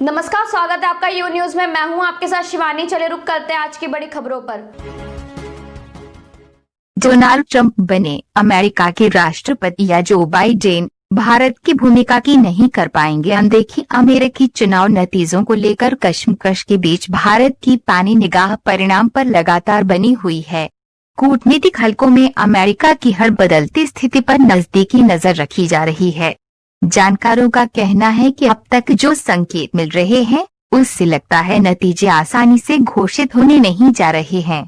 नमस्कार, स्वागत है आपका यू न्यूज में। मैं हूं आपके साथ शिवानी। चले रुक करते हैं आज की बड़ी खबरों पर। डोनाल्ड ट्रंप बने अमेरिका के राष्ट्रपति या जो बाइडेन भारत की भूमिका की नहीं कर पाएंगे अनदेखी। अमेरिकी चुनाव नतीजों को लेकर कश्मकश के बीच भारत की पैनी निगाह परिणाम पर लगातार बनी हुई है। कूटनीतिक हलकों में अमेरिका की हर बदलती स्थिति पर नजदीकी नजर रखी जा रही है। जानकारों का कहना है कि अब तक जो संकेत मिल रहे हैं उससे लगता है नतीजे आसानी से घोषित होने नहीं जा रहे हैं।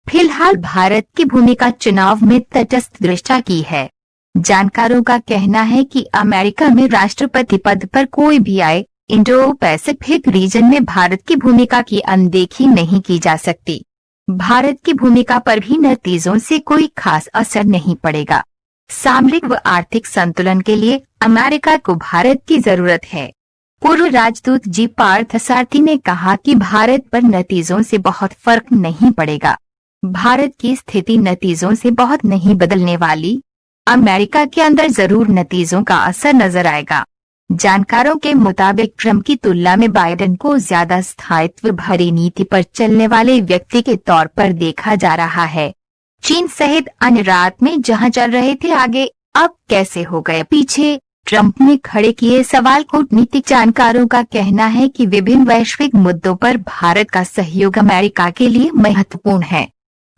फिलहाल भारत की भूमिका चुनाव में तटस्थ दृष्टा की है। जानकारों का कहना है कि अमेरिका में राष्ट्रपति पद पर कोई भी आए, इंडो पैसिफिक रीजन में भारत की भूमिका की अनदेखी नहीं की जा सकती। भारत की भूमिका पर भी नतीजों से कोई खास असर नहीं पड़ेगा। सामरिक व आर्थिक संतुलन के लिए अमेरिका को भारत की जरूरत है। पूर्व राजदूत जी पार्थसारथी ने कहा कि भारत पर नतीजों से बहुत फर्क नहीं पड़ेगा। भारत की स्थिति नतीजों से बहुत नहीं बदलने वाली। अमेरिका के अंदर जरूर नतीजों का असर नजर आएगा। जानकारों के मुताबिक ट्रंप की तुलना में बाइडेन को ज्यादा स्थायित्व भरी नीति पर चलने वाले व्यक्ति के तौर पर देखा जा रहा है। चीन सहित अन्य रात में जहां चल रहे थे आगे, अब कैसे हो गए पीछे। ट्रंप ने खड़े किए सवाल। कूटनीतिक जानकारों का कहना है कि विभिन्न वैश्विक मुद्दों पर भारत का सहयोग अमेरिका के लिए महत्वपूर्ण है।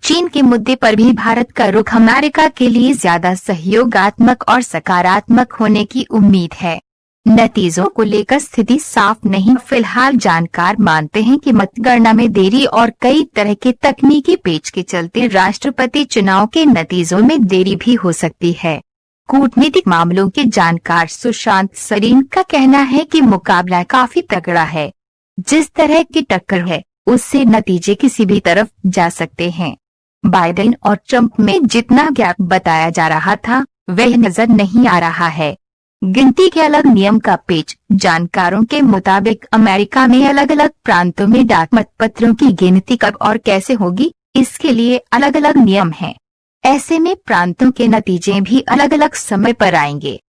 चीन के मुद्दे पर भी भारत का रुख अमेरिका के लिए ज्यादा सहयोगात्मक और सकारात्मक होने की उम्मीद है। नतीजों को लेकर स्थिति साफ नहीं। फिलहाल जानकार मानते हैं कि मतगणना में देरी और कई तरह के तकनीकी पेच के चलते राष्ट्रपति चुनाव के नतीजों में देरी भी हो सकती है। कूटनीतिक मामलों के जानकार सुशांत सरीन का कहना है कि मुकाबला काफी तगड़ा है। जिस तरह की टक्कर है उससे नतीजे किसी भी तरफ जा सकते हैं। बाइडेन और ट्रंप में जितना गैप बताया जा रहा था वह नजर नहीं आ रहा है। गिनती के अलग नियम का पेच। जानकारों के मुताबिक अमेरिका में अलग अलग प्रांतों में डाक मतपत्रों की गिनती कब और कैसे होगी, इसके लिए अलग अलग नियम हैं। ऐसे में प्रांतों के नतीजे भी अलग अलग समय पर आएंगे।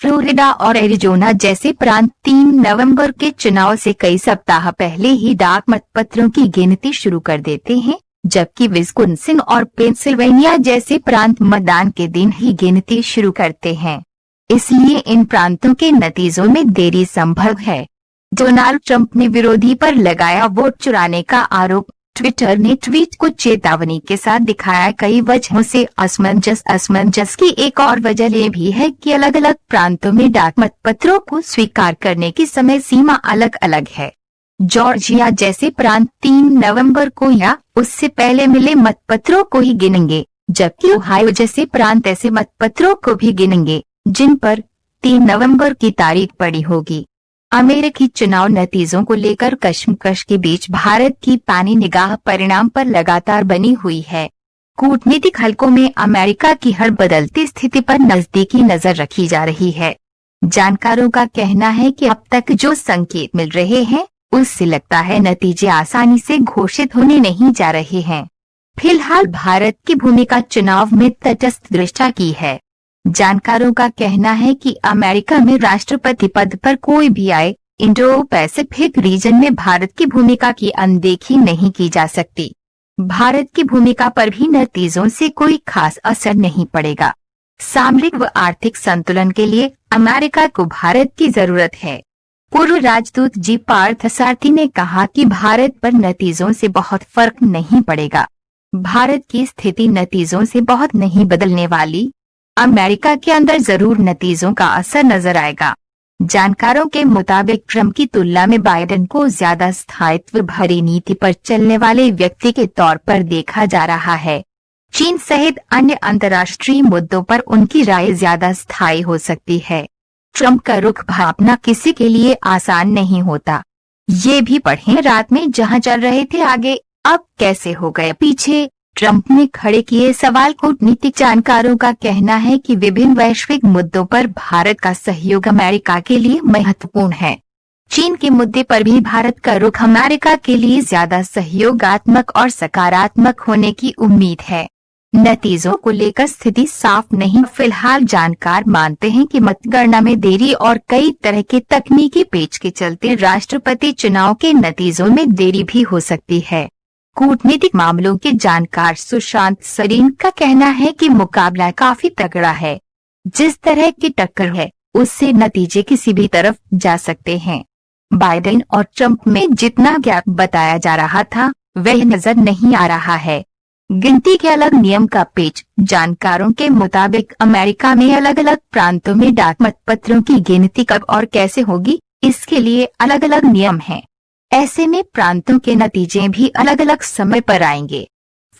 फ्लोरिडा और एरिजोना जैसे प्रांत 3 नवंबर के चुनाव से कई सप्ताह पहले ही डाक मतपत्रों की गिनती शुरू कर देते हैं, जबकि विस्कॉन्सिन और पेंसिल्वेनिया जैसे प्रांत मतदान के दिन ही गिनती शुरू करते हैं। इसलिए इन प्रांतों के नतीजों में देरी संभव है। डोनाल्ड ट्रंप ने विरोधी पर लगाया वोट चुराने का आरोप। ट्विटर ने ट्वीट को चेतावनी के साथ दिखाया। कई वजहों से असमंजस की एक और वजह ये भी है कि अलग अलग प्रांतों में डाक मतपत्रों को स्वीकार करने की समय सीमा अलग अलग है। जॉर्जिया जैसे प्रांत 3 नवंबर को या उससे पहले मिले मतपत्रों को ही गिनेंगे, जबकि ओहायो जैसे प्रांत ऐसे मतपत्रों को भी गिनेंगे जिन पर 3 नवंबर की तारीख पड़ी होगी। अमेरिकी चुनाव नतीजों को लेकर कश्मकश के बीच भारत की पैनी निगाह परिणाम पर लगातार बनी हुई है। कूटनीतिक हलकों में अमेरिका की हर बदलती स्थिति पर नजदीकी नजर रखी जा रही है। जानकारों का कहना है कि अब तक जो संकेत मिल रहे हैं उससे लगता है नतीजे आसानी से घोषित होने नहीं जा रहे हैं। फिलहाल भारत की भूमिका चुनाव में तटस्थ दृष्टा की है। जानकारों का कहना है कि अमेरिका में राष्ट्रपति पद पर कोई भी आए, इंडो पैसिफिक रीजन में भारत की भूमिका की अनदेखी नहीं की जा सकती। भारत की भूमिका पर भी नतीजों से कोई खास असर नहीं पड़ेगा। सामरिक व आर्थिक संतुलन के लिए अमेरिका को भारत की जरूरत है। पूर्व राजदूत जी पार्थसारथी ने कहा कि भारत पर नतीजों से बहुत फर्क नहीं पड़ेगा। भारत की स्थिति नतीजों से बहुत नहीं बदलने वाली। अमेरिका के अंदर जरूर नतीजों का असर नजर आएगा। जानकारों के मुताबिक ट्रंप की तुलना में बाइडेन को ज्यादा स्थायित्व भरी नीति पर चलने वाले व्यक्ति के तौर पर देखा जा रहा है। चीन सहित अन्य अंतर्राष्ट्रीय मुद्दों पर उनकी राय ज्यादा स्थायी हो सकती है। ट्रंप का रुख भापना किसी के लिए आसान नहीं होता। ये भी पढ़ें रात में जहां चल रहे थे आगे, अब कैसे हो गए पीछे। ट्रंप ने खड़े किए सवाल। कूटनीतिक जानकारों का कहना है कि विभिन्न वैश्विक मुद्दों पर भारत का सहयोग अमेरिका के लिए महत्वपूर्ण है। चीन के मुद्दे पर भी भारत का रुख अमेरिका के लिए ज्यादा सहयोगात्मक और सकारात्मक होने की उम्मीद है। नतीजों को लेकर स्थिति साफ नहीं। फिलहाल जानकार मानते हैं कि मतगणना में देरी और कई तरह के तकनीकी पेच के चलते राष्ट्रपति चुनाव के नतीजों में देरी भी हो सकती है। कूटनीतिक मामलों के जानकार सुशांत सरीन का कहना है कि मुकाबला काफी तगड़ा है। जिस तरह की टक्कर है उससे नतीजे किसी भी तरफ जा सकते हैं। बाइडेन और ट्रंप में जितना गैप बताया जा रहा था वह नजर नहीं आ रहा है। गिनती के अलग नियम का पेच। जानकारों के मुताबिक अमेरिका में अलग अलग प्रांतों में डाक मतपत्रों की गिनती कब और कैसे होगी, इसके लिए अलग अलग नियम हैं। ऐसे में प्रांतों के नतीजे भी अलग अलग समय पर आएंगे।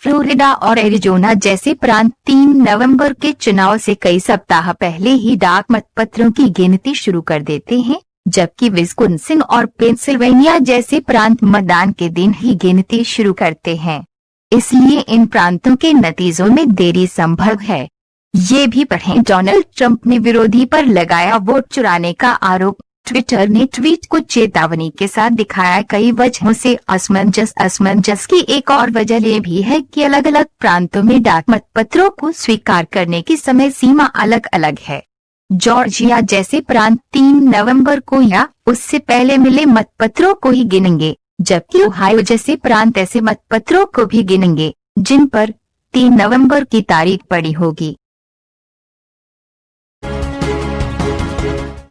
फ्लोरिडा और एरिजोना जैसे प्रांत 3 नवंबर के चुनाव से कई सप्ताह पहले ही डाक मतपत्रों की गिनती शुरू कर देते हैं, जबकि विस्कॉन्सिन और पेंसिल्वेनिया जैसे प्रांत मतदान के दिन ही गिनती शुरू करते हैं। इसलिए इन प्रांतों के नतीजों में देरी संभव है। ये भी पढ़ें, डोनाल्ड ट्रंप ने विरोधी पर लगाया वोट चुराने का आरोप। ट्विटर ने ट्वीट को चेतावनी के साथ दिखाया कई वजहों से असमंजस की एक और वजह ये भी है कि अलग अलग प्रांतों में डाक मतपत्रों को स्वीकार करने की समय सीमा अलग अलग है। जॉर्जिया जैसे प्रांत 3 नवंबर को या उससे पहले मिले मतपत्रों को ही गिनेंगे, जबकि ओहायो जैसे प्रांत ऐसे मतपत्रों को भी गिनेंगे जिन पर 3 नवंबर की तारीख पड़ी होगी।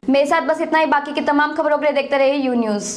मेरे साथ बस इतना ही। बाकी की तमाम खबरों के लिए देखते रहिए यू न्यूज़।